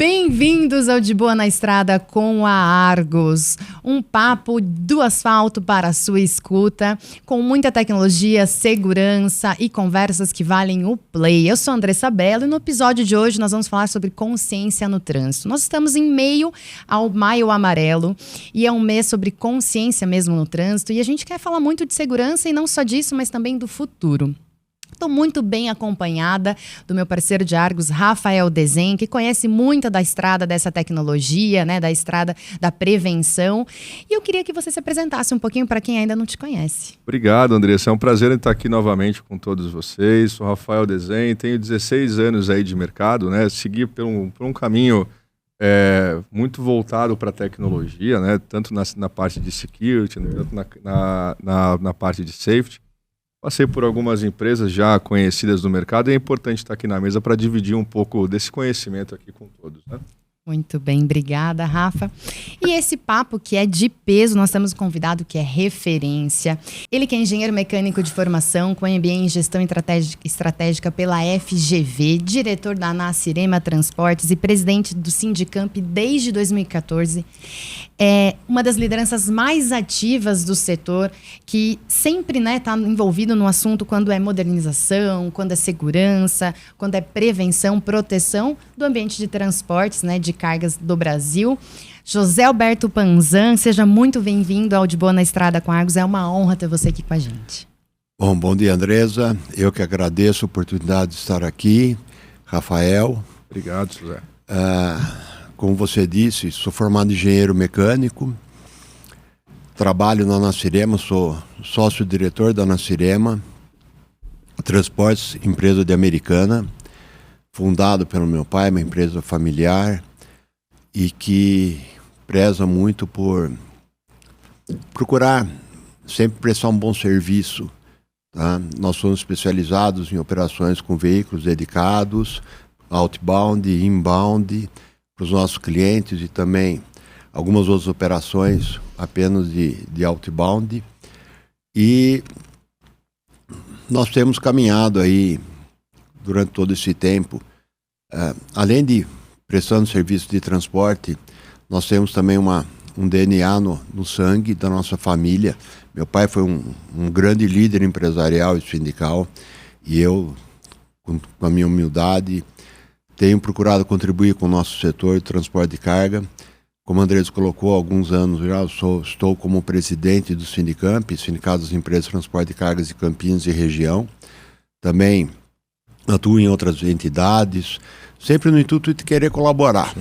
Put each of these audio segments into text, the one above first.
Bem-vindos ao De Boa na Estrada com a Argos. Um papo do asfalto para a sua escuta, com muita tecnologia, segurança e conversas que valem o play. Eu sou a Andressa Bello e no episódio de hoje nós vamos falar sobre consciência no trânsito. Nós estamos em meio ao Maio Amarelo e é um mês sobre consciência mesmo no trânsito e a gente quer falar muito de segurança e não só disso, mas também do futuro. Estou muito bem acompanhada do meu parceiro de Argos, Rafael Dezen, que conhece muito da estrada dessa tecnologia, né, da estrada da prevenção. E eu queria que você se apresentasse um pouquinho para quem ainda não te conhece. Obrigado, Andressa. É um prazer estar aqui novamente com todos vocês. Sou Rafael Dezen, tenho 16 anos aí de mercado, né? Segui por um caminho muito voltado para a tecnologia, né? Tanto na parte de security, tanto na parte de safety. Passei por algumas empresas já conhecidas do mercado e é importante estar aqui na mesa para dividir um pouco desse conhecimento aqui com todos, né? Muito bem, obrigada, Rafa. E esse papo que é de peso, nós temos um convidado que é referência. Ele que é engenheiro mecânico de formação, com MBA em gestão estratégica pela FGV, diretor da Nasirema Transportes e presidente do Sindicamp desde 2014. É uma das lideranças mais ativas do setor, que sempre está envolvido no assunto quando é modernização, quando é segurança, quando é prevenção, proteção do ambiente de transportes, de cargas do Brasil. José Alberto Panzan, seja muito bem-vindo ao De Boa na Estrada com a Argos. É uma honra ter você aqui com a gente. Bom dia, Andressa. Eu que agradeço a oportunidade de estar aqui. Rafael. Obrigado, José. Como você disse, sou formado em engenheiro mecânico. Trabalho na Nasirema, sou sócio-diretor da Nasirema Transportes, empresa de Americana, fundado pelo meu pai, uma empresa familiar, e que preza muito por procurar sempre prestar um bom serviço. Tá? Nós somos especializados em operações com veículos dedicados, outbound e inbound, para os nossos clientes, e também algumas outras operações apenas de outbound. E nós temos caminhado aí durante todo esse tempo, além de prestando serviço de transporte, nós temos também um DNA no sangue da nossa família. Meu pai foi um grande líder empresarial e sindical, e eu, com a minha humildade, tenho procurado contribuir com o nosso setor de transporte de carga. Como o Andrés colocou há alguns anos já, estou como presidente do Sindicamp, Sindicato das Empresas de Transporte de Cargas de Campinas e região. Também atuo em outras entidades, sempre no intuito de querer colaborar.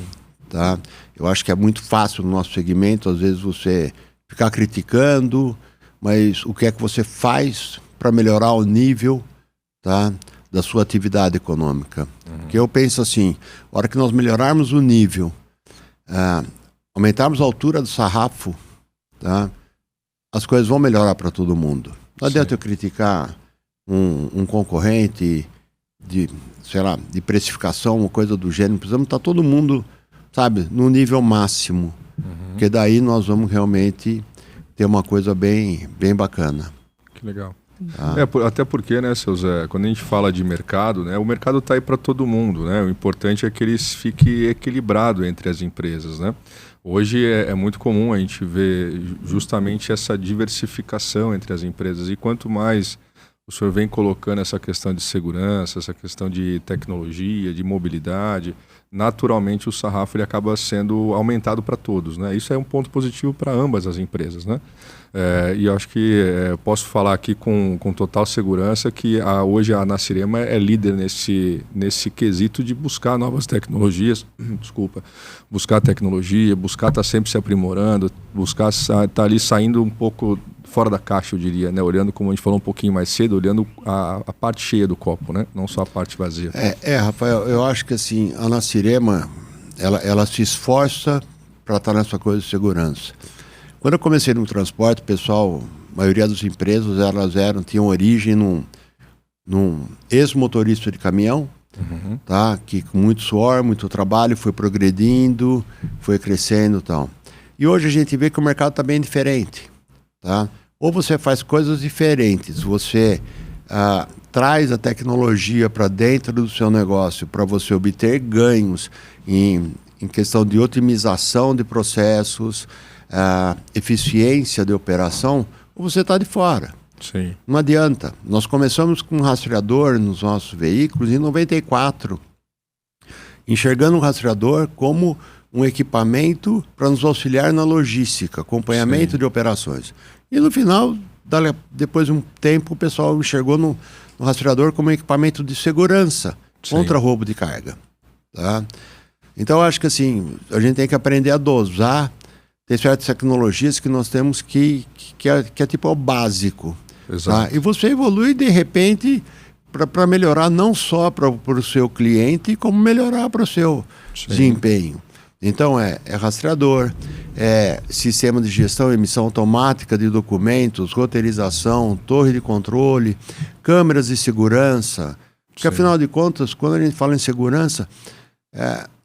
Tá? Eu acho que é muito fácil no nosso segmento, às vezes, você ficar criticando, mas o que é que você faz para melhorar o nível, tá, da sua atividade econômica? Porque eu penso assim, a hora que nós melhorarmos o nível, aumentarmos a altura do sarrafo, tá, as coisas vão melhorar para todo mundo. Não adianta eu criticar um concorrente de precificação, uma coisa do gênero. Precisamos estar todo mundo, no nível máximo. Porque daí nós vamos realmente ter uma coisa bem bacana. Que legal. Até porque, né, seu Zé, quando a gente fala de mercado, né, o mercado está aí para todo mundo, né? O importante é que ele fique equilibrado entre as empresas, né? Hoje é muito comum a gente ver justamente essa diversificação entre as empresas, e quanto mais o senhor vem colocando essa questão de segurança, essa questão de tecnologia, de mobilidade, naturalmente o sarrafo ele acaba sendo aumentado para todos, né? Isso é um ponto positivo para ambas as empresas, né? E eu acho que posso falar aqui com total segurança que hoje a Nasirema é líder nesse quesito de buscar novas tecnologias, buscar tecnologia, buscar estar sempre se aprimorando, buscar estar ali saindo um pouco fora da caixa, eu diria, né? Olhando, como a gente falou um pouquinho mais cedo, olhando a parte cheia do copo, né? Não só a parte vazia. Rafael, eu acho que assim, a Nasirema, ela se esforça para estar nessa coisa de segurança. Quando eu comecei no transporte, pessoal, a maioria das empresas, tinham origem num ex-motorista de caminhão, tá? Que com muito suor, muito trabalho, foi progredindo, foi crescendo e tal. E hoje a gente vê que o mercado está bem diferente, tá? Ou você faz coisas diferentes, você traz a tecnologia para dentro do seu negócio para você obter ganhos em em questão de otimização de processos, eficiência de operação, ou você está de fora. Sim. Não adianta. Nós começamos com um rastreador nos nossos veículos em 94, enxergando o rastreador como um equipamento para nos auxiliar na logística, acompanhamento de operações. E no final, depois de um tempo, o pessoal enxergou no rastreador como um equipamento de segurança contra roubo de carga. Tá? Então, eu acho que assim, a gente tem que aprender a dosar. Tem certas tecnologias que nós temos que é tipo o básico. Exato. Tá? E você evolui, de repente, para melhorar não só para o seu cliente, como melhorar para o seu desempenho. Então, é rastreador, é sistema de gestão e emissão automática de documentos, roteirização, torre de controle, câmeras de segurança. Porque, afinal de contas, quando a gente fala em segurança,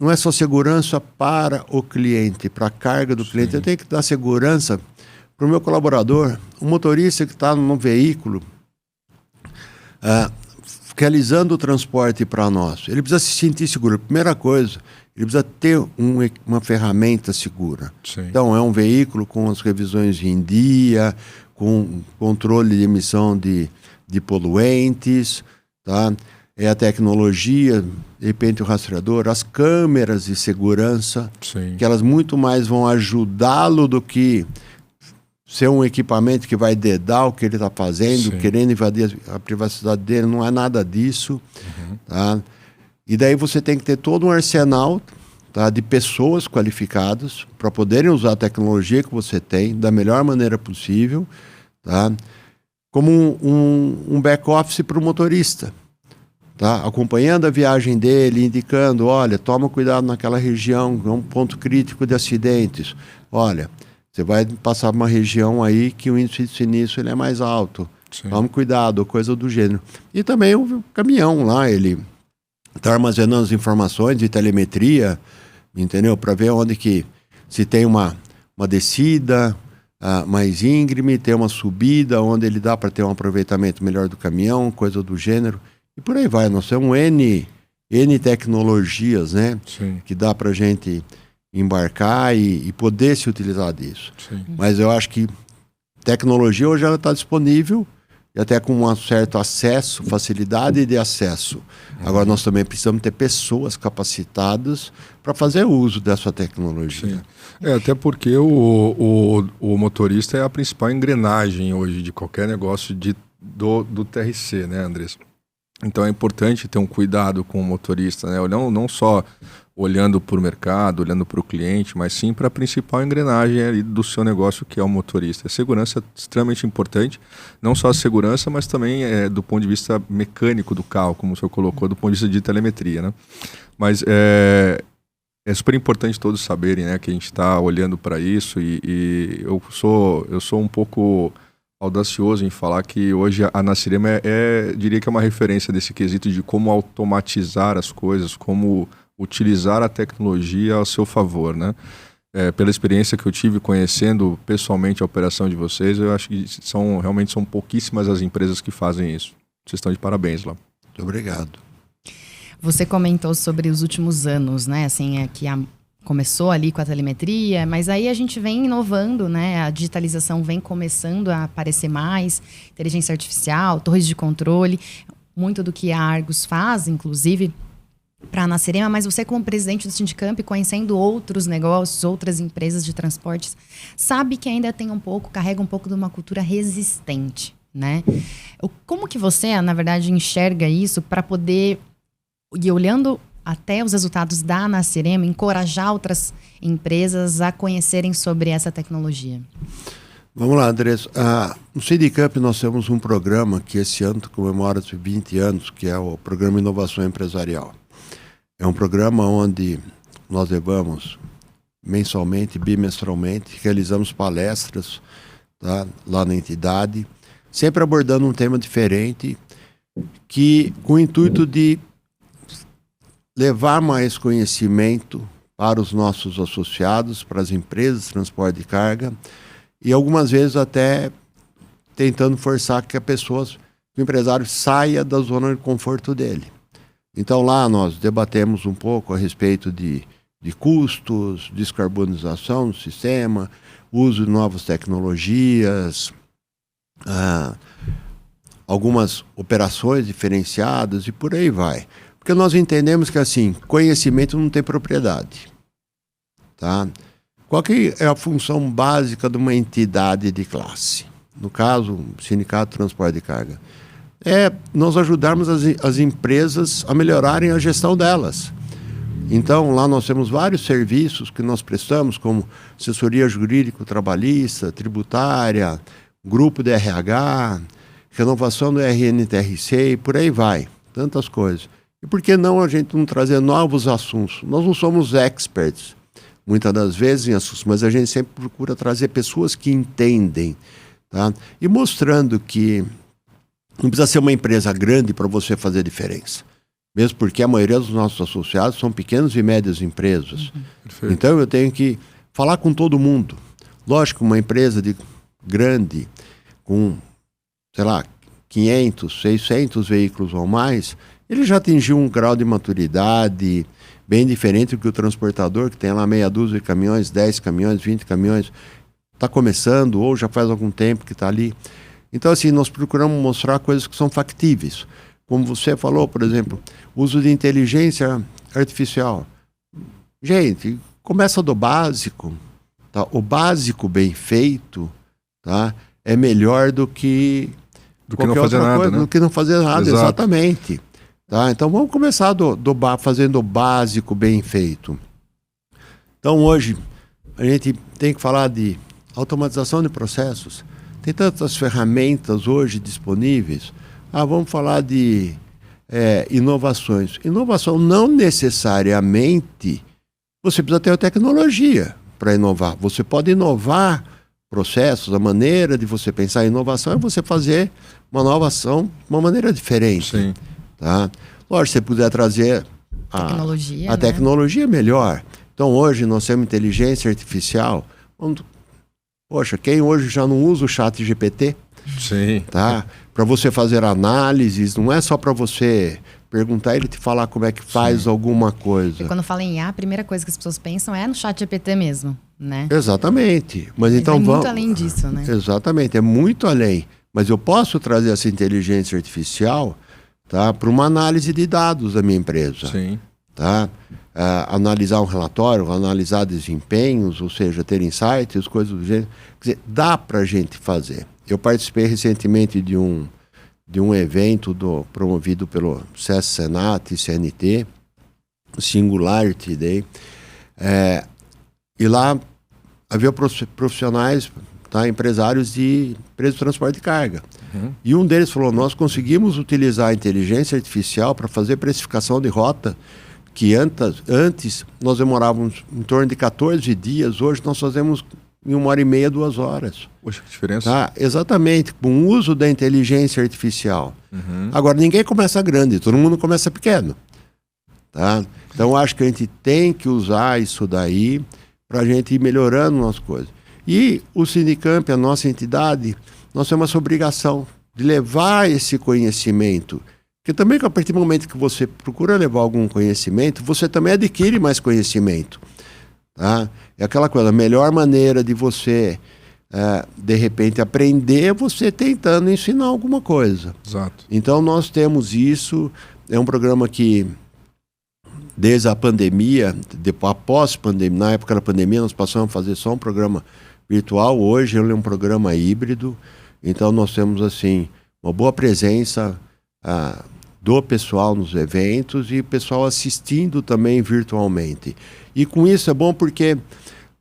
não é só segurança para o cliente, para a carga do cliente. Eu tenho que dar segurança para o meu colaborador, o motorista que está no veículo, realizando o transporte para nós. Ele precisa se sentir seguro. Primeira coisa, ele precisa ter uma ferramenta segura. Sim. Então, é um veículo com as revisões em dia, com controle de emissão de poluentes, tá? É a tecnologia, de repente o rastreador, as câmeras de segurança, que elas muito mais vão ajudá-lo do que ser um equipamento que vai dedar o que ele está fazendo, querendo invadir a privacidade dele. Não é nada disso. Tá? E daí você tem que ter todo um arsenal, tá, de pessoas qualificadas para poderem usar a tecnologia que você tem da melhor maneira possível, tá? Como um back-office para o motorista. Tá? Acompanhando a viagem dele, indicando, olha, toma cuidado naquela região, é um ponto crítico de acidentes. Olha, você vai passar por uma região aí que o índice de sinistro ele é mais alto. Tome cuidado, coisa do gênero. E também o caminhão lá, ele está armazenando as informações de telemetria, entendeu? Para ver onde que, se tem uma descida mais íngreme, tem uma subida, onde ele dá para ter um aproveitamento melhor do caminhão, coisa do gênero. E por aí vai, nós temos N tecnologias, né? Que dá para a gente embarcar e poder se utilizar disso. Mas eu acho que tecnologia hoje ela está disponível e até com um certo acesso, facilidade de acesso. Agora nós também precisamos ter pessoas capacitadas para fazer uso dessa tecnologia. Até porque o motorista é a principal engrenagem hoje de qualquer negócio do TRC, né, Andressa? Então é importante ter um cuidado com o motorista, né? Não só olhando para o mercado, olhando para o cliente, mas sim para a principal engrenagem ali do seu negócio, que é o motorista. A segurança é extremamente importante, não só a segurança, mas também do ponto de vista mecânico do carro, como o senhor colocou, do ponto de vista de telemetria, né? Mas é super importante todos saberem, né, que a gente está olhando para isso e eu sou um pouco audacioso em falar que hoje a Nasirema diria que é uma referência desse quesito de como automatizar as coisas, como utilizar a tecnologia ao seu favor, né? Pela experiência que eu tive conhecendo pessoalmente a operação de vocês, eu acho que realmente são pouquíssimas as empresas que fazem isso. Vocês estão de parabéns lá. Muito obrigado. Você comentou sobre os últimos anos, né? Assim, que começou ali com a telemetria, mas aí a gente vem inovando, né? A digitalização vem começando a aparecer mais, inteligência artificial, torres de controle, muito do que a Argus faz, inclusive, para a Nasirema, mas você como presidente do Sindicamp, conhecendo outros negócios, outras empresas de transportes, sabe que ainda carrega um pouco de uma cultura resistente, né? Como que você, na verdade, enxerga isso para poder, e olhando até os resultados da Nasirema, encorajar outras empresas a conhecerem sobre essa tecnologia? Vamos lá, Andressa. No Sindicamp nós temos um programa que esse ano comemora 20 anos, que é o Programa Inovação Empresarial. É um programa onde nós levamos mensalmente, bimestralmente, realizamos palestras, tá, lá na entidade, sempre abordando um tema diferente, com o intuito de levar mais conhecimento para os nossos associados, para as empresas de transporte de carga, e algumas vezes até tentando forçar que o empresário saia da zona de conforto dele. Então lá nós debatemos um pouco a respeito de de custos, descarbonização do sistema, uso de novas tecnologias, algumas operações diferenciadas e por aí vai. Porque nós entendemos que, assim, conhecimento não tem propriedade. Tá? Qual que é a função básica de uma entidade de classe? No caso, o Sindicato de Transporte de Carga. É nós ajudarmos as empresas a melhorarem a gestão delas. Então, lá nós temos vários serviços que nós prestamos, como assessoria jurídico-trabalhista, tributária, grupo de RH, renovação do RNTRC e por aí vai. Tantas coisas. E por que não a gente não trazer novos assuntos? Nós não somos experts, muitas das vezes, em assuntos, mas a gente sempre procura trazer pessoas que entendem. Tá? E mostrando que não precisa ser uma empresa grande para você fazer diferença. Mesmo porque a maioria dos nossos associados são pequenas e médias empresas. Então eu tenho que falar com todo mundo. Lógico, uma empresa grande, com, sei lá, 500, 600 veículos ou mais, ele já atingiu um grau de maturidade bem diferente do que o transportador, que tem lá meia dúzia de caminhões, 10 caminhões, 20 caminhões, está começando ou já faz algum tempo que está ali. Então, assim, nós procuramos mostrar coisas que são factíveis. Como você falou, por exemplo, uso de inteligência artificial. Gente, começa do básico. Tá? O básico bem feito, tá? É melhor do que não fazer nada, coisa, né? do que não fazer nada, Exato. exatamente. Tá? Então vamos começar fazendo o básico bem feito. Então hoje a gente tem que falar de automatização de processos. Tem tantas ferramentas hoje disponíveis. Vamos falar de inovações. Inovação não necessariamente você precisa ter a tecnologia para inovar. Você pode inovar processos, a maneira de você pensar em inovação é você fazer uma nova ação de uma maneira diferente. Sim. Tá? Lógico, se você puder trazer a tecnologia melhor. Então hoje nós temos inteligência artificial. Poxa, quem hoje já não usa o ChatGPT? Sim. Tá? Para você fazer análises, não é só para você perguntar ele te falar como é que faz alguma coisa. E quando fala em IA, a primeira coisa que as pessoas pensam é no ChatGPT mesmo, né? Exatamente. Mas então é vamos... muito além disso, né? Exatamente, é muito além. Mas eu posso trazer essa inteligência artificial, tá, para uma análise de dados da minha empresa. Sim. Tá? Analisar um relatório, analisar desempenhos, ou seja, ter insights, coisas do gênero. Quer dizer, dá para a gente fazer. Eu participei recentemente de um evento promovido pelo SESC Senat e CNT, Singularity Day, e lá havia profissionais, tá, empresários de empresas de transporte de carga. E um deles falou, nós conseguimos utilizar a inteligência artificial para fazer precificação de rota, que antes nós demorávamos em torno de 14 dias, hoje nós fazemos em 1h30, 2 horas. Poxa, que diferença. Tá? Exatamente, com o uso da inteligência artificial. Agora, ninguém começa grande, todo mundo começa pequeno. Tá? Então, acho que a gente tem que usar isso daí para a gente ir melhorando as coisas. E o Sindicamp, a nossa entidade, nós temos essa obrigação de levar esse conhecimento. Porque também, a partir do momento que você procura levar algum conhecimento, você também adquire mais conhecimento. Tá? É aquela coisa, a melhor maneira de você, de repente, aprender é você tentando ensinar alguma coisa. Exato. Então, nós temos isso, é um programa que, desde a pandemia, após a pandemia, na época da pandemia, nós passamos a fazer só um programa virtual, hoje ele é um programa híbrido, então nós temos, assim, uma boa presença do pessoal nos eventos e o pessoal assistindo também virtualmente. E com isso é bom porque,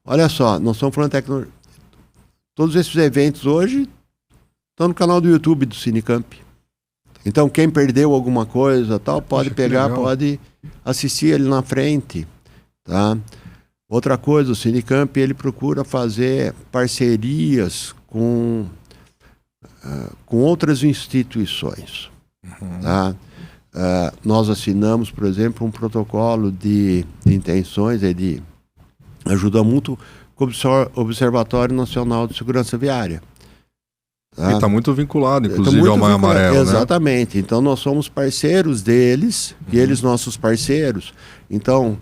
olha só, nós estamos falando de tecnologia. Todos esses eventos hoje estão no canal do YouTube do Sindicamp. Então, quem perdeu alguma coisa, tal, pode pegar, pode assistir ali na frente. Tá? Outra coisa, o Sindicamp, ele procura fazer parcerias com outras instituições. Tá? Nós assinamos, por exemplo, um protocolo de intenções de ajuda mútua com o Observatório Nacional de Segurança Viária. Tá? E está muito vinculado, inclusive, ao Maio Amarelo. Exatamente. Né? Então, nós somos parceiros deles e eles nossos parceiros. Então,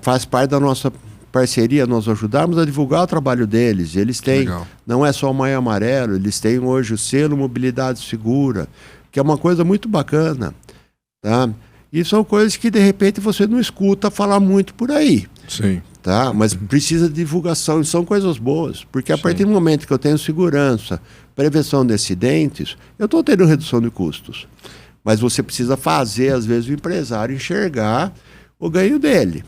faz parte da nossa parceria, nós ajudarmos a divulgar o trabalho deles. Eles têm, não é só o Maio Amarelo, eles têm hoje o selo Mobilidade Segura, que é uma coisa muito bacana, tá? E são coisas que de repente você não escuta falar muito por aí. Sim. Tá? Mas precisa de divulgação, e são coisas boas, porque a partir do momento que eu tenho segurança, prevenção de acidentes, eu estou tendo redução de custos. Mas você precisa fazer, às vezes, o empresário enxergar o ganho dele.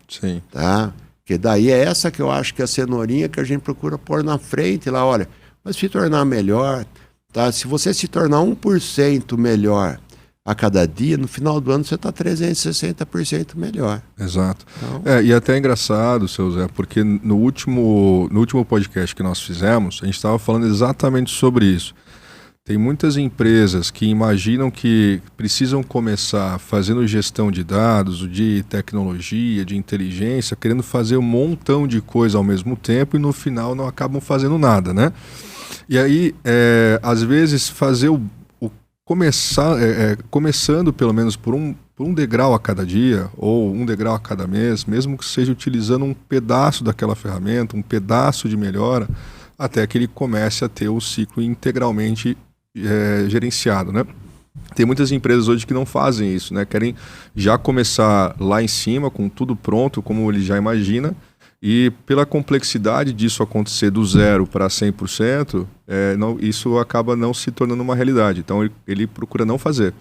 Sim. Tá? Porque daí é essa que eu acho que é a cenourinha que a gente procura pôr na frente lá, olha, mas se tornar melhor, tá? Se você se tornar 1% melhor a cada dia, no final do ano você está 360% melhor. Exato. Então... e até é engraçado, seu Zé, porque no último podcast que nós fizemos, a gente estava falando exatamente sobre isso. Tem muitas empresas que imaginam que precisam começar fazendo gestão de dados, de tecnologia, de inteligência, querendo fazer um montão de coisa ao mesmo tempo e no final não acabam fazendo nada, né? E aí, às vezes, fazer começando pelo menos por um degrau a cada dia ou um degrau a cada mês, mesmo que seja utilizando um pedaço daquela ferramenta, um pedaço de melhora, até que ele comece a ter o ciclo integralmente gerenciado, né? Tem muitas empresas hoje que não fazem isso, né? Querem já começar lá em cima com tudo pronto, como ele já imagina, e pela complexidade disso acontecer do 0 para 100%, isso acaba não se tornando uma realidade. Então ele procura não fazer.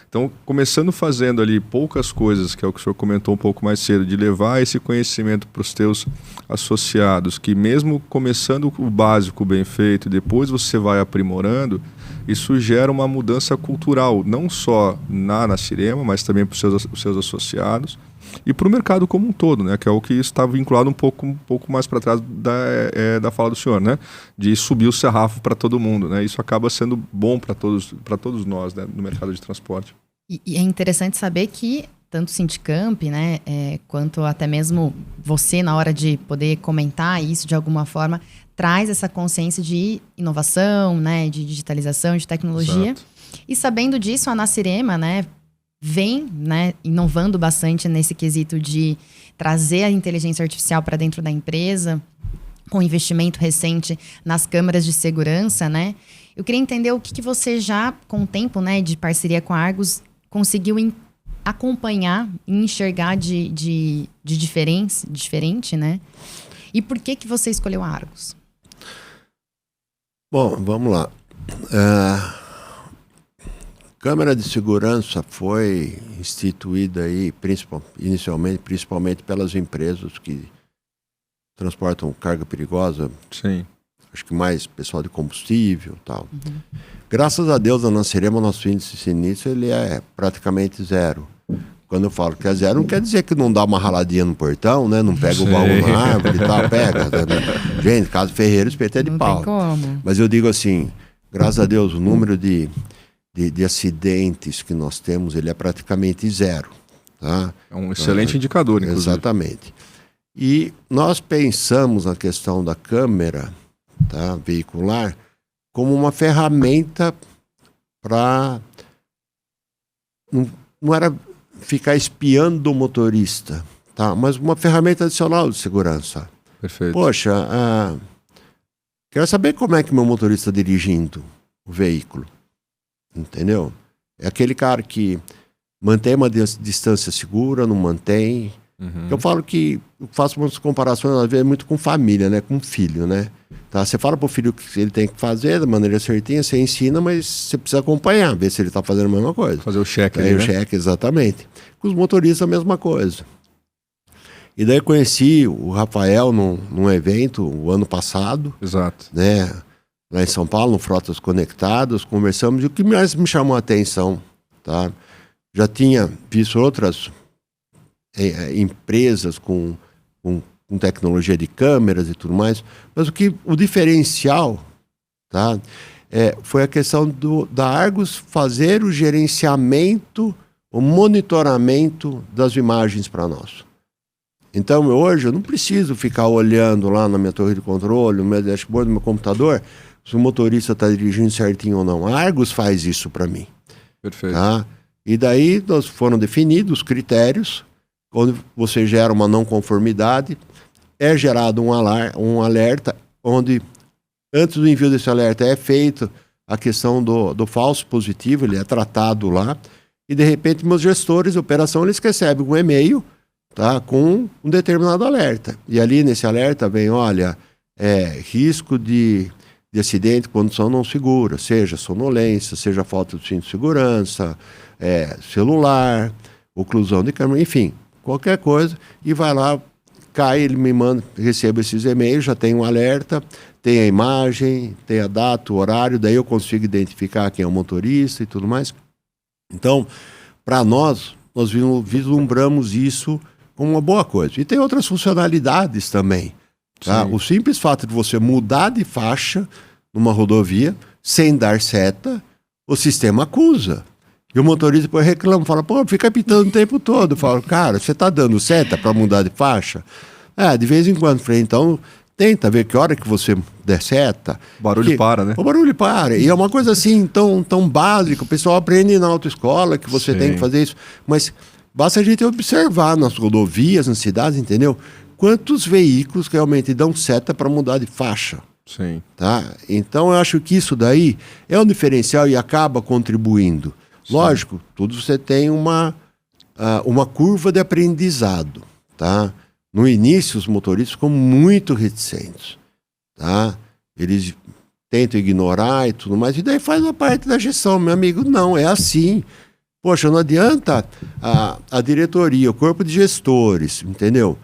Então, começando fazendo ali poucas coisas, que é o que o senhor comentou um pouco mais cedo, de levar esse conhecimento para os teus associados, que mesmo começando o básico bem feito, depois você vai aprimorando, isso gera uma mudança cultural, não só na Cirema, mas também para os seus associados e para o mercado como um todo, né? Que é o que está vinculado um pouco mais para trás da fala do senhor, né? De subir o sarrafo para todo mundo, né? Isso acaba sendo bom para todos nós, né? No mercado de transporte. E é interessante saber que tanto o Sindicamp, né, quanto até mesmo você, na hora de poder comentar isso de alguma forma, traz essa consciência de inovação, né, de digitalização, de tecnologia. Exato. E sabendo disso, a Nacirema, né, vem, né, inovando bastante nesse quesito de trazer a inteligência artificial para dentro da empresa, com investimento recente nas câmeras de segurança, né? Eu queria entender o que você já, com o tempo, né, de parceria com a Argus, conseguiu acompanhar e enxergar de diferente, né? E por que você escolheu a Argus? Bom, vamos lá. Câmera de segurança foi instituída aí, principalmente pelas empresas que transportam carga perigosa. Sim. Acho que mais pessoal de combustível e tal. Uhum. Graças a Deus, na Nacirema, nosso índice de sinistro ele é praticamente 0. Quando eu falo que é 0, não quer dizer que não dá uma raladinha no portão, né? Não pega o baú na árvore e tal, pega. Gente, caso Ferreira, espeto é de pau. Tem como. Mas eu digo assim, graças a Deus, o número de acidentes que nós temos, ele é praticamente 0. Tá? É um excelente indicador, inclusive. Exatamente. E nós pensamos na questão da câmera, tá, veicular como uma ferramenta para... Não era ficar espiando o motorista, tá? Mas uma ferramenta adicional de segurança. Perfeito. Poxa, quero saber como é que meu motorista está dirigindo o veículo. Entendeu? É aquele cara que mantém uma distância segura, não mantém. Uhum. Eu falo que eu faço umas comparações, às vezes, muito com família, né? Com filho, né? Tá? Você fala pro filho o que ele tem que fazer da maneira certinha, você ensina, mas você precisa acompanhar, ver se ele está fazendo a mesma coisa. Fazer o cheque. O cheque, exatamente. Com os motoristas, a mesma coisa. E daí eu conheci o Rafael num evento o ano passado. Exato. Né? Lá em São Paulo, no Frotas Conectadas, conversamos, e o que mais me chamou a atenção, tá? Já tinha visto outras empresas com tecnologia de câmeras e tudo mais, mas o diferencial, tá, foi a questão da Argus fazer o gerenciamento, o monitoramento das imagens para nós. Então, hoje, eu não preciso ficar olhando lá na minha torre de controle, no meu dashboard, no meu computador, se o motorista está dirigindo certinho ou não. A Argus faz isso para mim. Perfeito. Tá? E daí foram definidos os critérios, quando você gera uma não conformidade, é gerado um alerta, onde antes do envio desse alerta é feito a questão do falso positivo, ele é tratado lá, e de repente meus gestores de operação, eles recebem um e-mail, tá, com um determinado alerta. E ali nesse alerta vem, olha, risco de acidente, condição não segura, seja sonolência, seja falta de cinto de segurança, celular, oclusão de câmera, enfim, qualquer coisa, e vai lá, cai, ele me manda, recebo esses e-mails, já tem um alerta, tem a imagem, tem a data, o horário, daí eu consigo identificar quem é o motorista e tudo mais. Então, para nós vislumbramos isso como uma boa coisa. E tem outras funcionalidades também. Tá? O simples fato de você mudar de faixa numa rodovia, sem dar seta, o sistema acusa. E o motorista depois reclama, fala, pô, fica apitando o tempo todo. Eu falo, cara, você tá dando seta para mudar de faixa? De vez em quando. Falei, então, tenta ver que hora que você der seta. O barulho para, né? O barulho para. E é uma coisa assim, tão básica. O pessoal aprende na autoescola que você tem que fazer isso. Mas basta a gente observar nas rodovias, nas cidades, entendeu? Quantos veículos realmente dão seta para mudar de faixa. Sim. Tá? Então, eu acho que isso daí é um diferencial e acaba contribuindo. Sim. Lógico, tudo você tem uma curva de aprendizado, tá? No início, os motoristas ficam muito reticentes, tá? Eles tentam ignorar e tudo mais, e daí faz uma parte da gestão. Meu amigo, não, é assim. Poxa, não adianta a diretoria, o corpo de gestores, entendeu?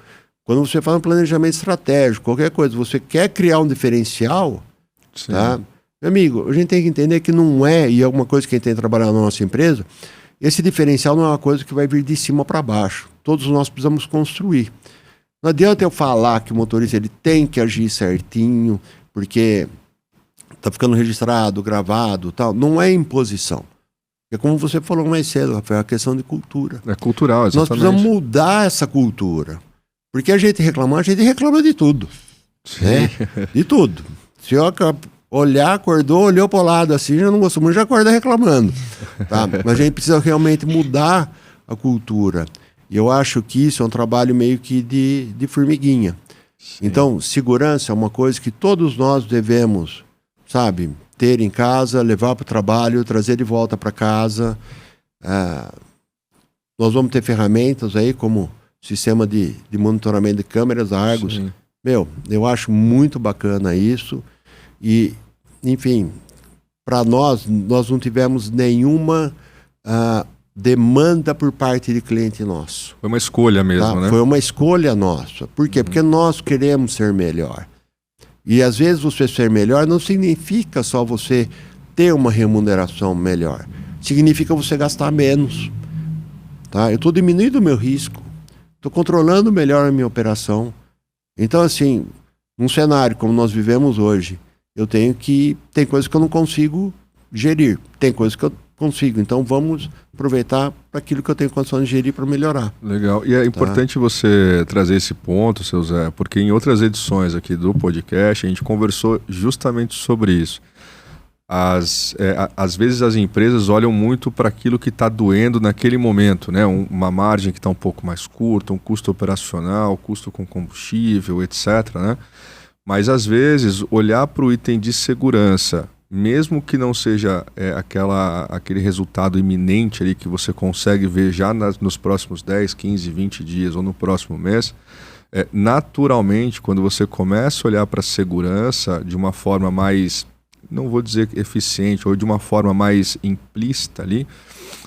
Quando você faz um planejamento estratégico, qualquer coisa, você quer criar um diferencial, tá? Meu amigo, a gente tem que entender que não é, e é uma coisa que a gente tem que trabalhar na nossa empresa, esse diferencial não é uma coisa que vai vir de cima para baixo. Todos nós precisamos construir. Não adianta eu falar que o motorista ele tem que agir certinho, porque está ficando registrado, gravado, tal. Não é imposição. É como você falou mais cedo, Rafael, a questão de cultura. É cultural, exatamente. Nós precisamos mudar essa cultura. Porque a gente reclama de tudo. Né? De tudo. Se eu olhar, acordou, olhou para o lado assim, já não gostou muito, já acorda reclamando. Tá? Mas a gente precisa realmente mudar a cultura. E eu acho que isso é um trabalho meio que de formiguinha. Sim. Então, segurança é uma coisa que todos nós devemos, sabe, ter em casa, levar para o trabalho, trazer de volta para casa. Nós vamos ter ferramentas aí como sistema de monitoramento de câmeras, Argos. Sim. Eu acho muito bacana isso. E, enfim, para nós não tivemos nenhuma demanda por parte de cliente nosso. Foi uma escolha mesmo, né? Foi uma escolha nossa. Por quê? Porque nós queremos ser melhor. E às vezes você ser melhor não significa só você ter uma remuneração melhor. Significa você gastar menos. Tá? Eu estou diminuindo o meu risco. Estou controlando melhor a minha operação. Então, assim, num cenário como nós vivemos hoje, tem coisas que eu não consigo gerir. Tem coisas que eu consigo. Então, vamos aproveitar para aquilo que eu tenho condição de gerir para melhorar. Legal. E é importante você trazer esse ponto, seu Zé, porque em outras edições aqui do podcast, a gente conversou justamente sobre isso. Às vezes as empresas olham muito para aquilo que está doendo naquele momento, né? Uma margem que está um pouco mais curta, um custo operacional, custo com combustível, etc., né? Mas às vezes olhar para o item de segurança, mesmo que não seja aquele resultado iminente ali que você consegue ver já nos próximos 10, 15, 20 dias ou no próximo mês, naturalmente, quando você começa a olhar para a segurança de uma forma mais, não vou dizer eficiente, ou de uma forma mais implícita ali,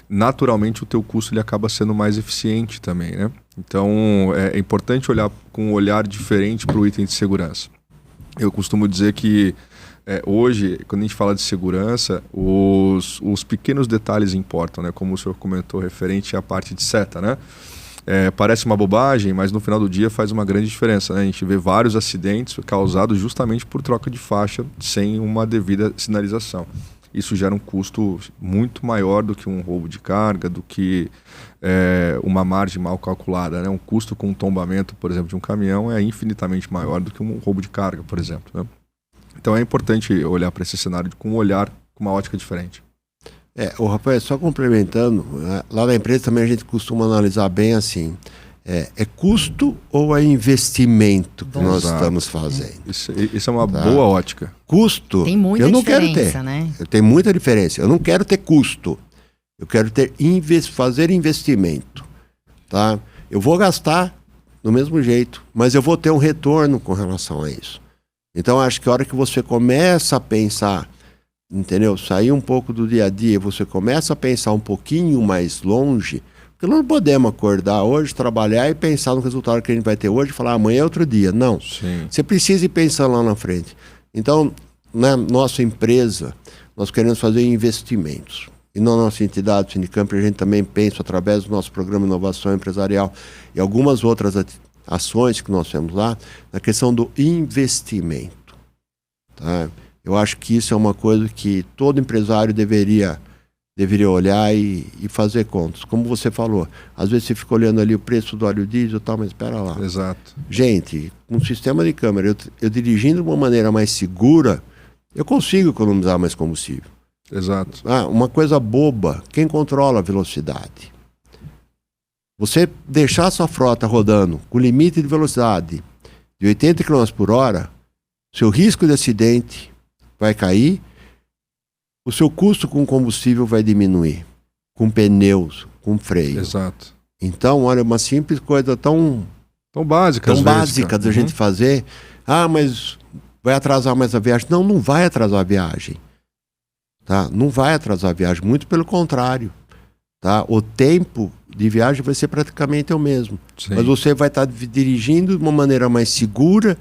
naturalmente o teu custo ele acaba sendo mais eficiente também, né? Então é importante olhar com um olhar diferente para o item de segurança. Eu costumo dizer que hoje, quando a gente fala de segurança, os pequenos detalhes importam, né? Como o senhor comentou, referente à parte de seta, né? Parece uma bobagem, mas no final do dia faz uma grande diferença, né? A gente vê vários acidentes causados justamente por troca de faixa sem uma devida sinalização. Isso gera um custo muito maior do que um roubo de carga, do que uma margem mal calculada, né? Um custo com um tombamento, por exemplo, de um caminhão é infinitamente maior do que um roubo de carga, por exemplo, né? Então é importante olhar para esse cenário com um olhar, com uma ótica diferente. O Rafael, só complementando, lá na empresa também a gente costuma analisar bem assim, É custo ou é investimento que nós Exato. estamos fazendo? Isso é uma boa ótica. Custo, Tem muita eu não diferença, quero ter. né? Tem muita diferença. Eu não quero ter custo. Eu quero ter fazer investimento. Tá? Eu vou gastar do mesmo jeito, mas eu vou ter um retorno com relação a isso. Então, acho que a hora que você começa a pensar, entendeu? Sair um pouco do dia a dia, você começa a pensar um pouquinho mais longe, porque não podemos acordar hoje, trabalhar e pensar no resultado que a gente vai ter hoje e falar amanhã é outro dia. Não. Sim. Você precisa ir pensando lá na frente. Então, na nossa empresa, nós queremos fazer investimentos. E na nossa entidade, o Sindicamp, a gente também pensa, através do nosso programa de inovação empresarial e algumas outras ações que nós temos lá, na questão do investimento. Tá? Eu acho que isso é uma coisa que todo empresário deveria olhar e fazer contas. Como você falou, às vezes você fica olhando ali o preço do óleo diesel e tal, mas espera lá. Exato. Gente, com um sistema de câmera, eu dirigindo de uma maneira mais segura, eu consigo economizar mais combustível. Exato. Uma coisa boba, quem controla a velocidade? Você deixar a sua frota rodando com limite de velocidade de 80 km por hora, seu risco de acidente vai cair, o seu custo com combustível vai diminuir, com pneus, com freio. Exato. Então, olha, uma simples coisa tão básica, tão às básica vezes, da gente fazer. Mas vai atrasar mais a viagem. Não vai atrasar a viagem. Tá? Não vai atrasar a viagem, muito pelo contrário. Tá? O tempo de viagem vai ser praticamente o mesmo. Sim. Mas você vai estar dirigindo de uma maneira mais segura,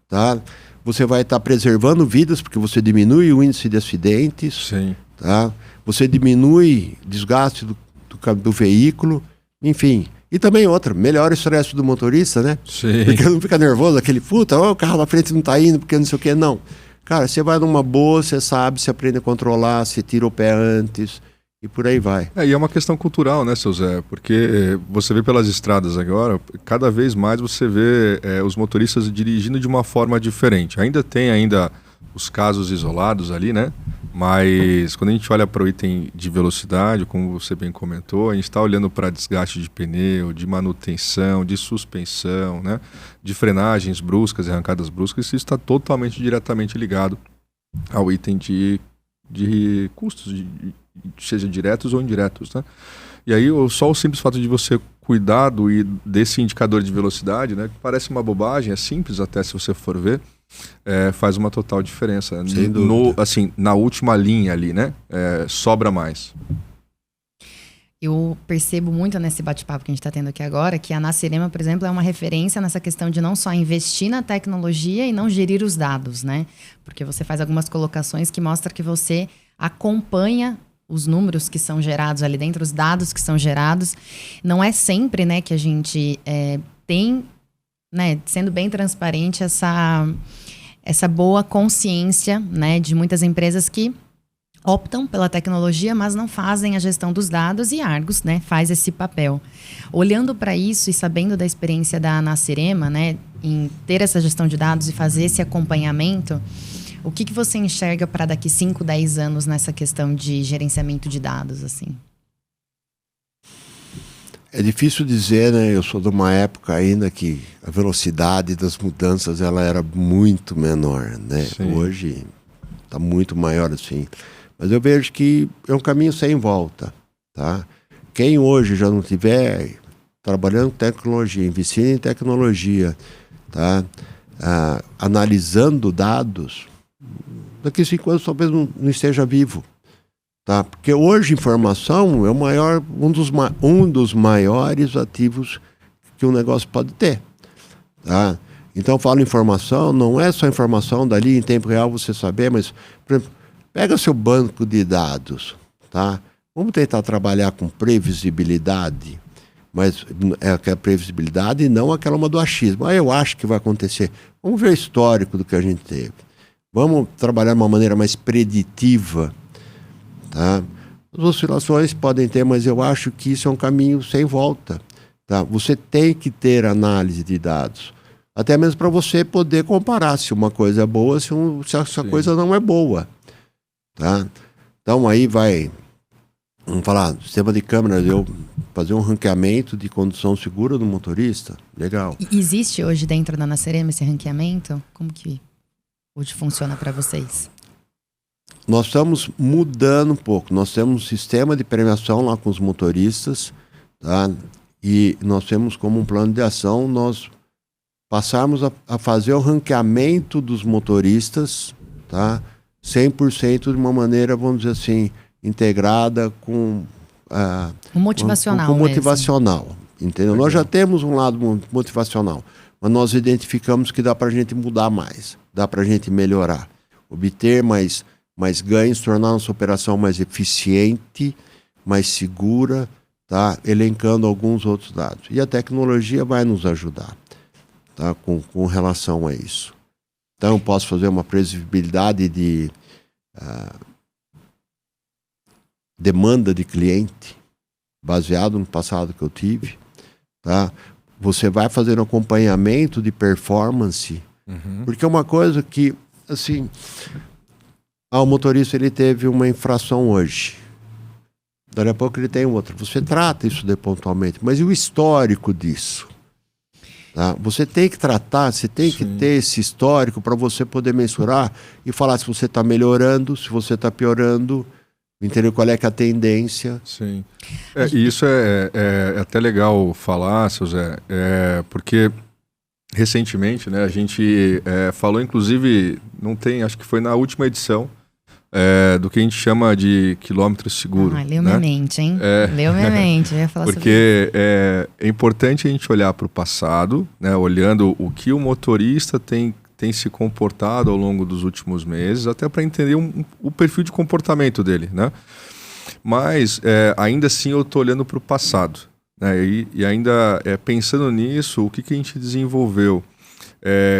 tá? Você vai estar preservando vidas, porque você diminui o índice de acidentes. Sim. Tá? Você diminui desgaste do veículo, enfim. E também melhora o estresse do motorista, né? Sim. Porque ele não fica nervoso, o carro na frente não está indo, porque não sei o que, não. Cara, você vai numa boa, você sabe, você aprende a controlar, você tira o pé antes e por aí vai. E é uma questão cultural, né, seu Zé? Porque você vê pelas estradas agora, cada vez mais você vê os motoristas dirigindo de uma forma diferente. Ainda tem os casos isolados ali, né? Mas quando a gente olha para o item de velocidade, como você bem comentou, a gente está olhando para desgaste de pneu, de manutenção, de suspensão, né? De frenagens bruscas e arrancadas bruscas, isso está totalmente diretamente ligado ao item de custos, seja diretos ou indiretos, né? E aí só o simples fato de você cuidar desse indicador de velocidade, né? Que parece uma bobagem, é simples até se você for ver, faz uma total diferença. Na última linha ali, né? Sobra mais. Eu percebo muito nesse bate-papo que a gente está tendo aqui agora que a Nasirema, por exemplo, é uma referência nessa questão de não só investir na tecnologia e não gerir os dados, né? Porque você faz algumas colocações que mostram que você acompanha os números que são gerados ali dentro, os dados que são gerados. Não é sempre, né, que a gente tem, né, sendo bem transparente, essa boa consciência, né, de muitas empresas que optam pela tecnologia, mas não fazem a gestão dos dados, e a Argos, né, faz esse papel. Olhando para isso e sabendo da experiência da Nasirema, né, em ter essa gestão de dados e fazer esse acompanhamento, o que você enxerga para daqui 5, 10 anos nessa questão de gerenciamento de dados, assim? É difícil dizer, né? Eu sou de uma época ainda que a velocidade das mudanças ela era muito menor, né? Sim. Hoje está muito maior assim. Mas eu vejo que é um caminho sem volta, tá? Quem hoje já não estiver trabalhando com tecnologia, investindo em tecnologia, tá? Analisando dados, daqui a 5 anos talvez não esteja vivo. Tá? Porque hoje informação é um dos maiores ativos que um negócio pode ter. Tá? Então eu falo informação, não é só informação dali em tempo real você saber, mas por exemplo, pega seu banco de dados. Tá? Vamos tentar trabalhar com previsibilidade, mas é aquela previsibilidade e não aquela uma do achismo. Eu acho que vai acontecer. Vamos ver o histórico do que a gente teve. Vamos trabalhar de uma maneira mais preditiva. Tá? As oscilações podem ter, mas eu acho que isso é um caminho sem volta. Tá? Você tem que ter análise de dados. Até mesmo para você poder comparar se uma coisa é boa, se essa coisa não é boa. Tá? Então aí vamos falar, sistema de câmeras, eu fazer um ranqueamento de condução segura do motorista, legal. E existe hoje dentro da Anacerema esse ranqueamento? Como que hoje funciona para vocês? Nós estamos mudando um pouco. Nós temos um sistema de premiação lá com os motoristas, tá? E nós temos como um plano de ação nós passarmos a fazer o ranqueamento dos motoristas, tá? 100% de uma maneira, vamos dizer assim, integrada com... motivacional. Com motivacional, entendeu? Nós já temos um lado motivacional, mas nós identificamos que dá para a gente mudar mais, dá para a gente melhorar, obter mais ganhos, tornar nossa operação mais eficiente, mais segura, tá? Elencando alguns outros dados. E a tecnologia vai nos ajudar, tá? Com relação a isso. Então, eu posso fazer uma previsibilidade de demanda de cliente, baseado no passado que eu tive, tá? Você vai fazer um acompanhamento de performance, porque é uma coisa que, assim, o motorista ele teve uma infração hoje, daqui a pouco ele tem outra. Você trata isso de pontualmente, mas e o histórico disso? Tá? Você tem que tratar, você tem que ter esse histórico para você poder mensurar e falar se você está melhorando, se você está piorando, entender qual é que é a tendência. Sim. E isso é até legal falar, seu Zé, porque recentemente, né, a gente falou, inclusive, acho que foi na última edição, do que a gente chama de quilômetro seguro. Leu minha mente, hein? Leu minha mente. Eu ia falar porque é importante a gente olhar para o passado, né, olhando o que o motorista tem se comportado ao longo dos últimos meses, até para entender o perfil de comportamento dele, né? Mas ainda assim eu estou olhando para o passado, né? E ainda pensando nisso, o que a gente desenvolveu?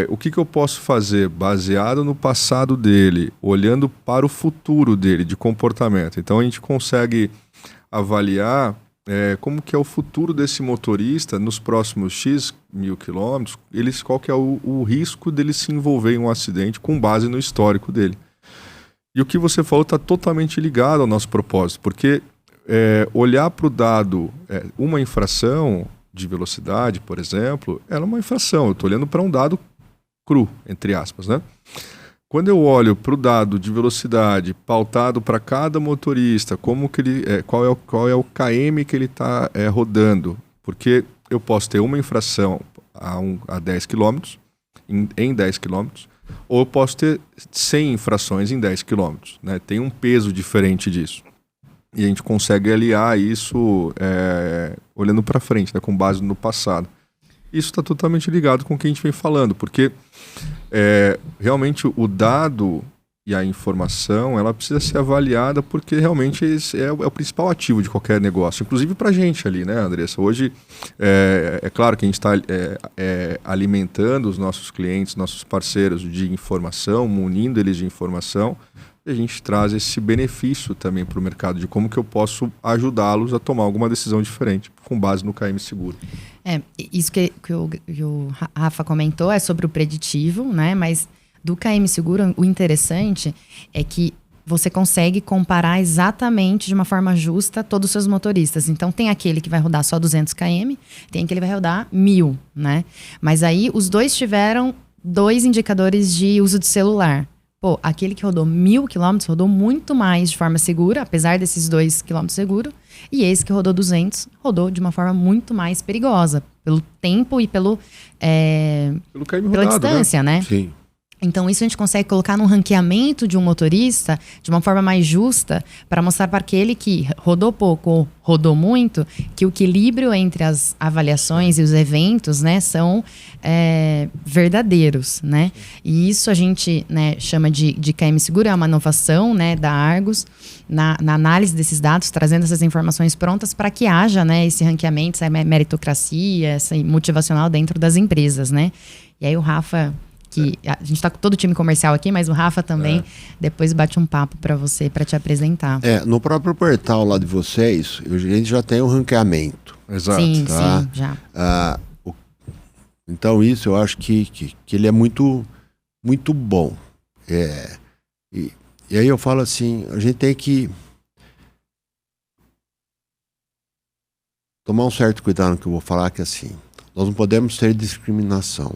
O que eu posso fazer baseado no passado dele, olhando para o futuro dele de comportamento? Então a gente consegue avaliar como que é o futuro desse motorista nos próximos X mil quilômetros, qual que é o risco dele se envolver em um acidente com base no histórico dele. E o que você falou está totalmente ligado ao nosso propósito, porque olhar para o dado, uma infração de velocidade, por exemplo, ela é uma infração, eu estou olhando para um dado cru, entre aspas, né? Quando eu olho para o dado de velocidade pautado para cada motorista, como que ele, qual é o KM que ele está rodando, porque eu posso ter uma infração a 10 km, em 10 km, ou eu posso ter 100 infrações em 10 km, né? Tem um peso diferente disso. E a gente consegue aliar isso olhando para frente, né? Com base no passado. Isso está totalmente ligado com o que a gente vem falando, porque realmente o dado e a informação, ela precisa ser avaliada, porque realmente esse é o principal ativo de qualquer negócio, inclusive para a gente ali, né, Andressa? Hoje, é claro que a gente está alimentando os nossos clientes, nossos parceiros de informação, munindo eles de informação, e a gente traz esse benefício também para o mercado, de como que eu posso ajudá-los a tomar alguma decisão diferente, com base no KM Seguro. Isso que o Rafa comentou é sobre o preditivo, né? Mas do KM Seguro, o interessante é que você consegue comparar exatamente de uma forma justa todos os seus motoristas. Então, tem aquele que vai rodar só 200 km, tem aquele que vai rodar 1.000, né? Mas aí, os dois tiveram 2 indicadores de uso de celular. Pô, aquele que rodou 1.000 quilômetros rodou muito mais de forma segura, apesar desses 2 quilômetros seguro. E esse que rodou 200 rodou de uma forma muito mais perigosa, pelo tempo e pela distância, né? Sim. Então, isso a gente consegue colocar num ranqueamento de um motorista de uma forma mais justa para mostrar para aquele que rodou pouco ou rodou muito que o equilíbrio entre as avaliações e os eventos, né, são verdadeiros, né? E isso a gente, né, chama de KM Seguro, é uma inovação, né, da Argos na análise desses dados, trazendo essas informações prontas para que haja, né, esse ranqueamento, essa meritocracia, essa motivacional dentro das empresas, né? E aí o Rafa... que a gente está com todo o time comercial aqui, mas o Rafa também depois bate um papo para você, para te apresentar. No próprio portal lá de vocês, a gente já tem o ranqueamento. Exato. Sim, tá? sim, já. Então isso eu acho que ele é muito, muito bom. E aí eu falo assim, a gente tem que tomar um certo cuidado no que eu vou falar, que assim, nós não podemos ter discriminação,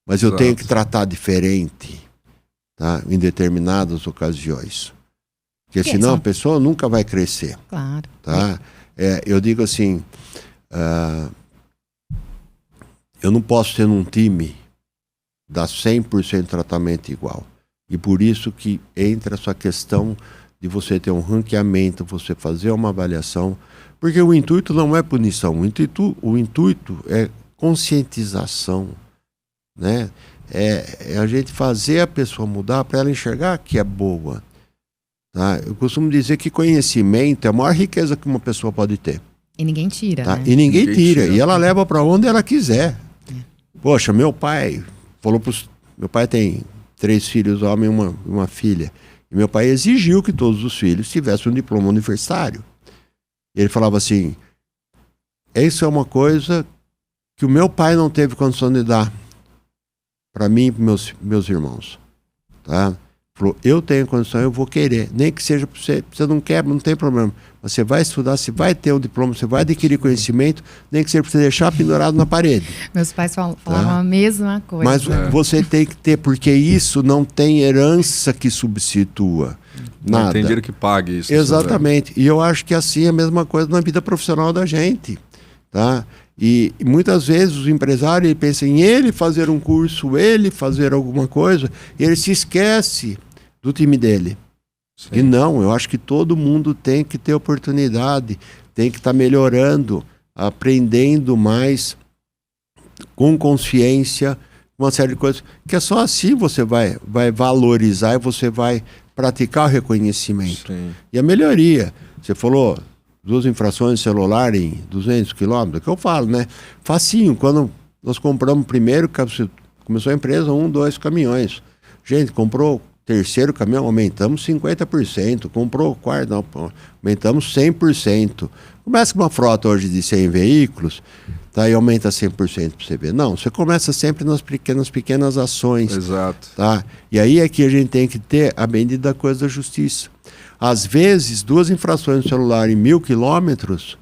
mas eu tenho que tratar diferente, tá? Em determinadas ocasiões. Porque senão a pessoa nunca vai crescer. Claro. Tá? Eu digo assim, eu não posso ter num time dar 100% de tratamento igual. E por isso que entra essa questão de você ter um ranqueamento, você fazer uma avaliação, porque o intuito não é punição, o intuito é conscientização, né? É a gente fazer a pessoa mudar para ela enxergar que é boa. Tá? Eu costumo dizer que conhecimento é a maior riqueza que uma pessoa pode ter. E ninguém tira, tá? Né? E ninguém tira. E ela leva para onde ela quiser. Poxa, meu pai falou meu pai tem 3 filhos, homem e uma filha. E meu pai exigiu que todos os filhos tivessem um diploma universitário. Ele falava assim, isso é uma coisa que o meu pai não teve condição de dar para mim e para meus irmãos. Tá? Falou, eu tenho condição, eu vou querer. Nem que seja para você não quer, não tem problema. Você vai estudar, você vai ter um diploma, você vai adquirir conhecimento, nem que seja para você deixar pendurado na parede. Meus pais falavam a mesma coisa. Mas você tem que ter, porque isso não tem herança que substitua. Nada. Não tem dinheiro que pague isso. Exatamente. E eu acho que assim é a mesma coisa na vida profissional da gente. Tá? E muitas vezes os empresários pensam em ele fazer um curso, ele fazer alguma coisa, e ele se esquece do time dele. Sim. E não, eu acho que todo mundo tem que ter oportunidade, tem que estar melhorando, aprendendo mais, com consciência, uma série de coisas, que é só assim você vai valorizar e você vai praticar o reconhecimento. Sim. E a melhoria. Você falou 2 infrações de celular em 200 quilômetros, que eu falo, né? Facinho, quando nós compramos primeiro, começou a empresa, 2 caminhões. Gente, comprou 3º caminhão, aumentamos 50%, comprou 4º, não, aumentamos 100%. Começa com uma frota hoje de 100 veículos, tá, e aumenta 100% para você ver. Não, você começa sempre nas pequenas ações. Exato. Tá? E aí é que a gente tem que ter a bendita coisa da justiça. Às vezes, 2 infrações no celular em 1000 quilômetros,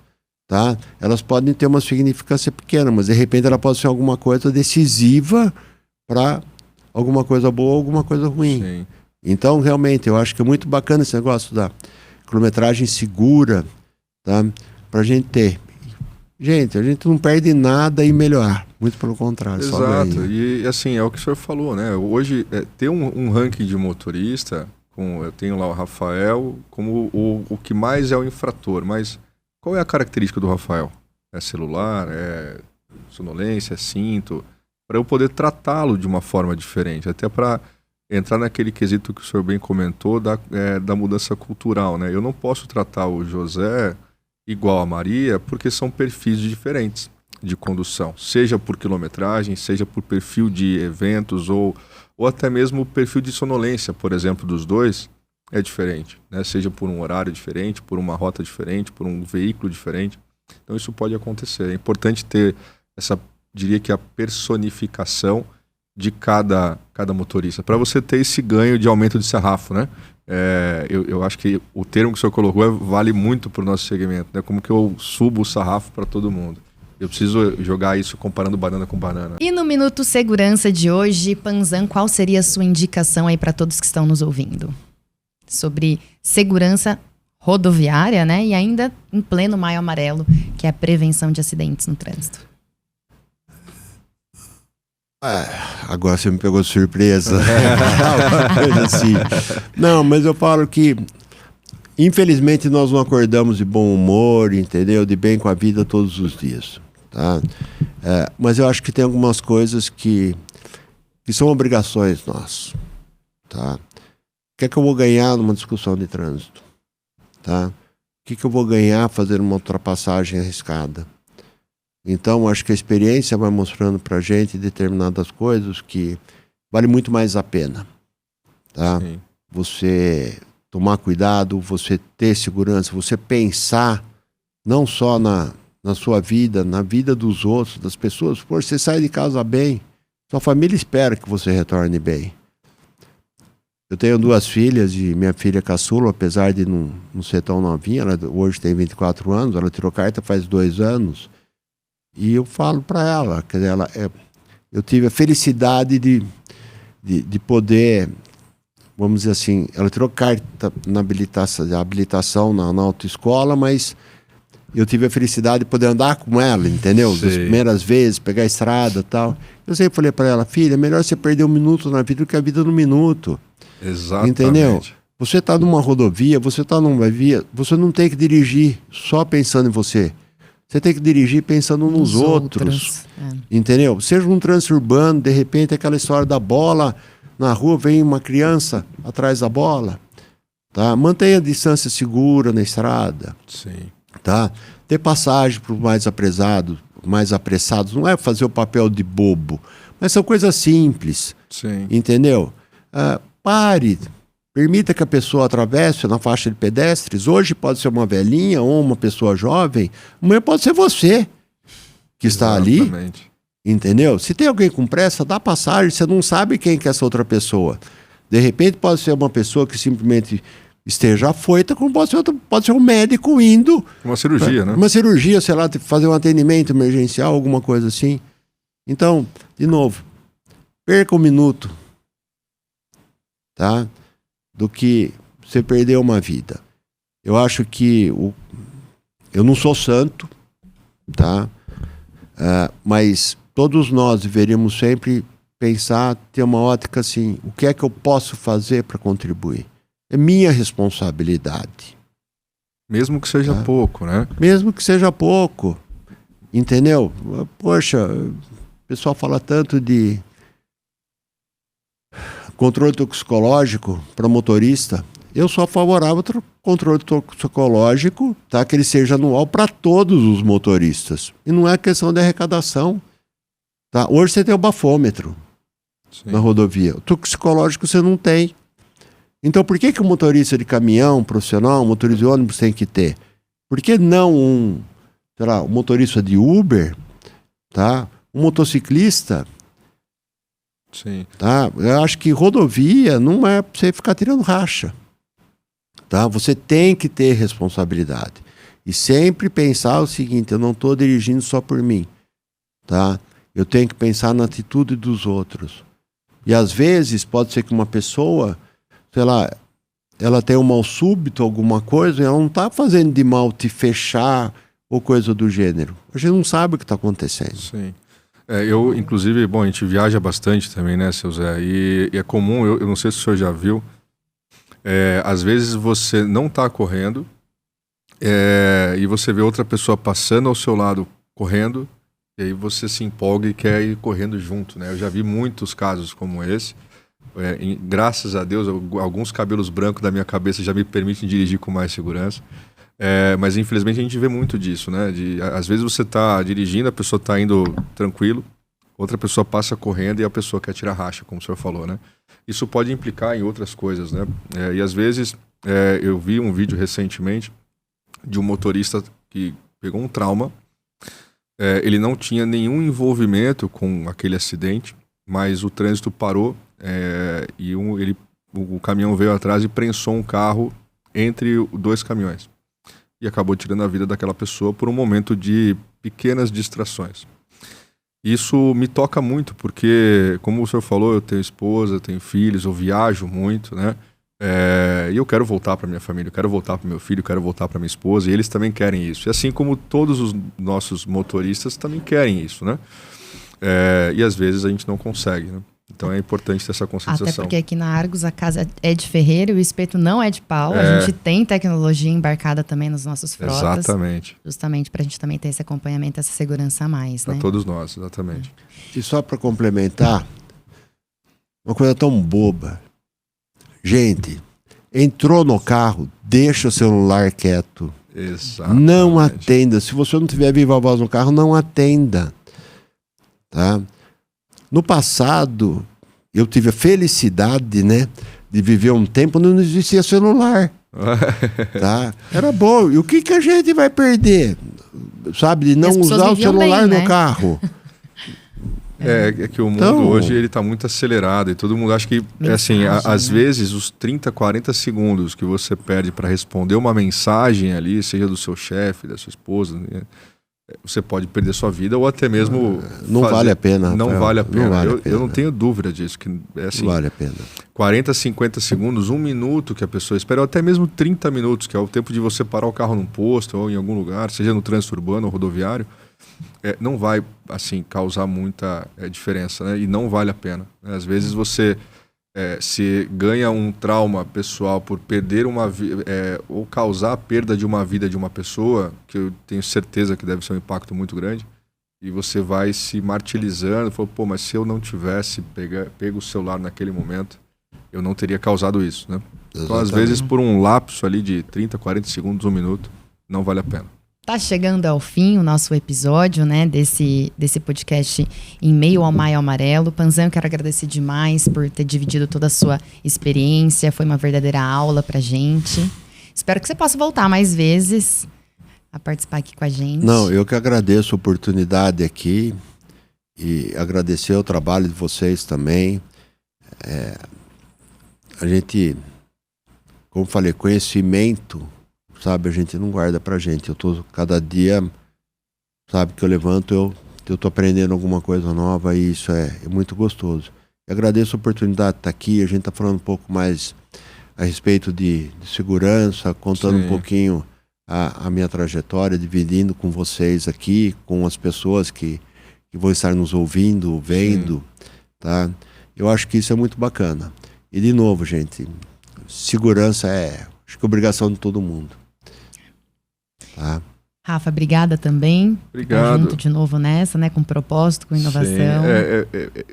tá, elas podem ter uma significância pequena, mas de repente ela pode ser alguma coisa decisiva para alguma coisa boa ou alguma coisa ruim. Sim. Então, realmente, eu acho que é muito bacana esse negócio da quilometragem segura, tá? Pra gente ter. Gente, a gente não perde nada em melhorar. Muito pelo contrário. Exato. E assim, é o que o senhor falou, né? Hoje, ter um ranking de motorista, eu tenho lá o Rafael como o que mais é o infrator, mas qual é a característica do Rafael? É celular? É sonolência? É cinto? Para eu poder tratá-lo de uma forma diferente, até para entrar naquele quesito que o senhor bem comentou da mudança cultural, né? Eu não posso tratar o José igual a Maria, porque são perfis diferentes de condução, seja por quilometragem, seja por perfil de eventos ou até mesmo o perfil de sonolência, por exemplo, dos dois é diferente, né? Seja por um horário diferente, por uma rota diferente, por um veículo diferente. Então isso pode acontecer. É importante ter diria que a personificação de cada motorista, para você ter esse ganho de aumento de sarrafo, né? Eu acho que o termo que o senhor colocou vale muito para o nosso segmento, né? Como que eu subo o sarrafo para todo mundo. Eu preciso jogar isso comparando banana com banana. E no Minuto Segurança de hoje, Panzan, qual seria a sua indicação aí para todos que estão nos ouvindo? Sobre segurança rodoviária, né? E ainda em pleno Maio Amarelo, que é a prevenção de acidentes no trânsito. Agora você me pegou de surpresa. Assim. Não, mas eu falo que infelizmente nós não acordamos de bom humor, entendeu? De bem com a vida todos os dias, tá? Mas eu acho que tem algumas coisas que são obrigações nossas, tá? O que é que eu vou ganhar numa discussão de trânsito, tá? O que eu vou ganhar fazendo uma ultrapassagem arriscada? Então, acho que a experiência vai mostrando pra gente determinadas coisas que vale muito mais a pena, tá? Sim. Você tomar cuidado, você ter segurança, você pensar não só na sua vida, na vida dos outros, das pessoas. Pô, você sai de casa bem, sua família espera que você retorne bem. Eu tenho 2 filhas e minha filha caçula, apesar de não ser tão novinha, ela hoje tem 24 anos, ela tirou carta faz 2 anos. E eu falo para ela, quer dizer, eu tive a felicidade de poder, vamos dizer assim, ela tirou carta na habilitação na autoescola, mas eu tive a felicidade de poder andar com ela, entendeu? Sim. Das primeiras vezes, pegar a estrada e tal. Eu sempre falei para ela, filha, é melhor você perder 1 minuto na vida do que a vida no minuto. Exatamente. Entendeu? Você está numa rodovia, você está numa via, você não tem que dirigir só pensando em você. Você tem que dirigir pensando nos outros. Entendeu? Seja um trânsito urbano, de repente aquela história da bola, na rua vem uma criança atrás da bola. Tá? Mantenha a distância segura na estrada. Sim. Tá? Ter passagem para os mais apressados. Não é fazer o papel de bobo, mas são coisas simples. Sim. Entendeu? Pare, permita que a pessoa atravesse na faixa de pedestres. Hoje pode ser uma velhinha ou uma pessoa jovem, amanhã pode ser você que está ali. Entendeu? Se tem alguém com pressa, dá passagem, você não sabe quem que é essa outra pessoa. De repente pode ser uma pessoa que simplesmente esteja afoita, como pode ser um médico indo. Uma cirurgia, né? Uma cirurgia, sei lá, fazer um atendimento emergencial, alguma coisa assim. Então, de novo, perca 1 minuto. Tá? Do que você perder uma vida. Eu acho que eu não sou santo, tá? Mas todos nós deveríamos sempre pensar, ter uma ótica assim, o que é que eu posso fazer para contribuir? É minha responsabilidade. Mesmo que seja pouco, né? Mesmo que seja pouco. Entendeu? Poxa, o pessoal fala tanto de controle toxicológico para motorista. Eu sou favorável ao controle toxicológico, tá? Que ele seja anual para todos os motoristas. E não é questão de arrecadação. Tá? Hoje você tem o bafômetro. Sim. Na rodovia. O toxicológico você não tem. Então por que o motorista de caminhão profissional, motorista de ônibus tem que ter? Por que não um motorista de Uber, tá? Um motociclista? Sim. Tá? Eu acho que rodovia não é pra você ficar tirando racha. Tá? Você tem que ter responsabilidade. E sempre pensar o seguinte, eu não estou dirigindo só por mim. Tá? Eu tenho que pensar na atitude dos outros. E às vezes pode ser que uma pessoa, sei lá, ela tem um mal súbito, alguma coisa, e ela não está fazendo de mal te fechar ou coisa do gênero. A gente não sabe o que está acontecendo. Sim. Eu, inclusive, a gente viaja bastante também, né, seu Zé? E é comum, eu não sei se o senhor já viu, às vezes você não está correndo e você vê outra pessoa passando ao seu lado correndo e aí você se empolga e quer ir correndo junto, né? Eu já vi muitos casos como esse. Graças a Deus, alguns cabelos brancos da minha cabeça já me permitem dirigir com mais segurança. Mas infelizmente a gente vê muito disso, né? Às vezes você está dirigindo, a pessoa está indo tranquilo, outra pessoa passa correndo e a pessoa quer tirar racha, como o senhor falou, né? Isso pode implicar em outras coisas, né? E às vezes eu vi um vídeo recentemente de um motorista que pegou um trauma, ele não tinha nenhum envolvimento com aquele acidente, mas o trânsito parou e o caminhão veio atrás e prensou um carro entre 2 caminhões. E acabou tirando a vida daquela pessoa por um momento de pequenas distrações. Isso me toca muito, porque, como o senhor falou, eu tenho esposa, tenho filhos, eu viajo muito, né? E eu quero voltar para minha família, eu quero voltar para meu filho, eu quero voltar para minha esposa, e eles também querem isso. E assim como todos os nossos motoristas também querem isso, né? E às vezes a gente não consegue, né? Então é importante ter essa conscientização. Até porque aqui na Argos a casa é de ferreiro e o espeto não é de pau. A gente tem tecnologia embarcada também nos nossos frotas. Exatamente. Justamente para a gente também ter esse acompanhamento, essa segurança a mais, né? Para todos nós, exatamente. E só para complementar, uma coisa tão boba. Gente, entrou no carro, deixa o celular quieto. Exatamente. Não atenda. Se você não tiver viva voz no carro, não atenda. Tá? No passado, eu tive a felicidade, né, de viver um tempo onde não existia celular. Tá? Era bom. E o que a gente vai perder? Sabe, de não usar o celular no carro. É que o mundo hoje ele está muito acelerado e todo mundo acha que, às vezes, os 30, 40 segundos que você perde para responder uma mensagem ali, seja do seu chefe, da sua esposa, né? Você pode perder sua vida ou até mesmo... vale a pena. Não vale a pena. Vale eu não tenho dúvida disso. Que não vale a pena. 40, 50 segundos, 1 minuto que a pessoa espera, ou até mesmo 30 minutos, que é o tempo de você parar o carro num posto ou em algum lugar, seja no trânsito urbano ou rodoviário, não vai causar muita diferença, né? E não vale a pena. Às vezes você se ganha um trauma pessoal por perder uma vida, ou causar a perda de uma vida de uma pessoa, que eu tenho certeza que deve ser um impacto muito grande, e você vai se martirizando, falou, mas se eu não tivesse pego o celular naquele momento, eu não teria causado isso, né? Então, às vezes, por um lapso ali de 30, 40 segundos, 1 minuto, não vale a pena. Tá chegando ao fim o nosso episódio, né, desse podcast Em Meio ao Maio Amarelo. Panzan, eu quero agradecer demais por ter dividido toda a sua experiência. Foi uma verdadeira aula pra gente. Espero que você possa voltar mais vezes a participar aqui com a gente. Não, eu que agradeço a oportunidade aqui e agradecer o trabalho de vocês também. A gente, como falei, conhecimento... Sabe, a gente não guarda pra gente. Cada dia, sabe, que eu levanto, eu tô aprendendo alguma coisa nova e isso é muito gostoso. Eu agradeço a oportunidade de estar aqui. A gente tá falando um pouco mais a respeito de segurança, contando um pouquinho a minha trajetória, dividindo com vocês aqui, com as pessoas que vão estar nos ouvindo, vendo, tá? Eu acho que isso é muito bacana. E de novo, gente, segurança acho que é obrigação de todo mundo. Tá. Rafa, obrigada também. Obrigado. Junto de novo nessa, né? Com propósito, com inovação.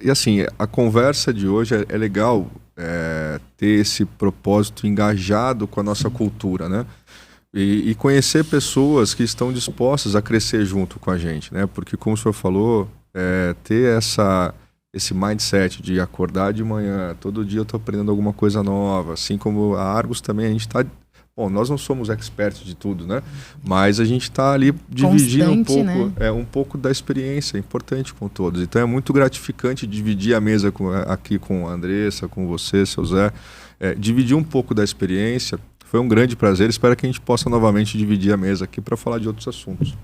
E assim, a conversa de hoje é legal ter esse propósito engajado com a nossa cultura, né? E conhecer pessoas que estão dispostas a crescer junto com a gente, né? Porque, como o senhor falou, ter esse mindset de acordar de manhã, todo dia eu estou aprendendo alguma coisa nova, assim como a Argos também, a gente está... Bom, nós não somos expertos de tudo, né? Mas a gente está ali dividindo um pouco da experiência, é importante com todos. Então é muito gratificante dividir a mesa aqui com a Andressa, com você, seu Zé. Dividir um pouco da experiência foi um grande prazer. Espero que a gente possa novamente dividir a mesa aqui para falar de outros assuntos.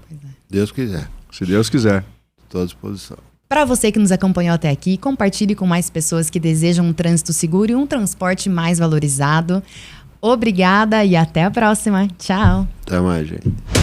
Deus quiser. Se Deus quiser. Estou à disposição. Para você que nos acompanhou até aqui, compartilhe com mais pessoas que desejam um trânsito seguro e um transporte mais valorizado. Obrigada e até a próxima. Tchau. Até mais, gente.